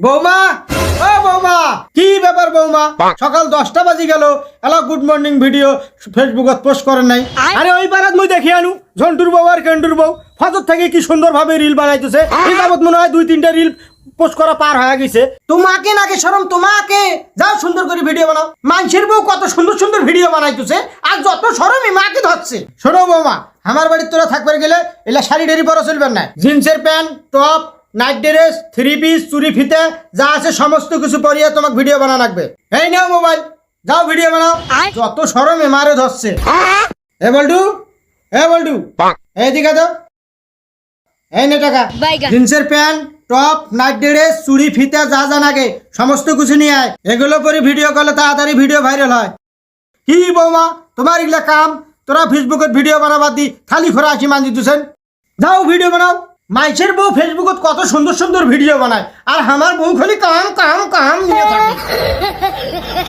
বৌমা, ও বৌমা, কি ব্যাপার বৌমা? সকাল 10টা বাজি গেল, এলা গুড মর্নিং ভিডিও ফেসবুকত পোস্ট করেন নাই? আরে ওই বারাত মুই দেখি আনু ঝন্টুর বউ আর কেন্টুর বউ ফজর থেকে কি সুন্দর ভাবে রিল বানাইতেছে। এই যাবত মনে হয় 2-3টা রিল পোস্ট করা পার হয়ে গেছে। তোমাকে নাকি শরম, তোমাকে যাও সুন্দর করে ভিডিও বানাও। মানুষের বউ কত সুন্দর সুন্দর ভিডিও বানাইতেছে, আর যত শরমই মাকে ধরছে। শোনো বৌমা, আমার বাড়ির তোরা থাকবার গেলে এলা শাড়ি ডেরি পরা চলবে না। জিন্সের pant, top, night dress, 3 piece, চুরি ফিতে যা আছে সমস্ত কিছু পরিয়ে তোমাকে ভিডিও বানা লাগবে। এই নাও মোবাইল, যাও ভিডিও বানাও। যত শরমে মারে ধরছে। এ বল্টু, এ বল্টু, এইদিকে দাও। এই নে টাকা। জিন্সের প্যান্ট, টপ, নাইট ড্রেস, চুড়ি ফিতে যা যা লাগে সমস্ত কিছু নিয়ে আয়। এগুলো পরে ভিডিও করলে তাড়াতাড়ি ভিডিও ভাইরাল হয়। কি বৌমা, তোমার এগুলা কাম? তোরা ফেসবুকত ভিডিও বানাবার দি খালি খোরা আসি মান দিতেছেন। যাও ভিডিও বানাও। মাইসের বউ ফেসবুকত কত সুন্দর সুন্দর ভিডিও বানায়, আর আমার বউ খালি কাম কাম কাম নিয়ে থাকে।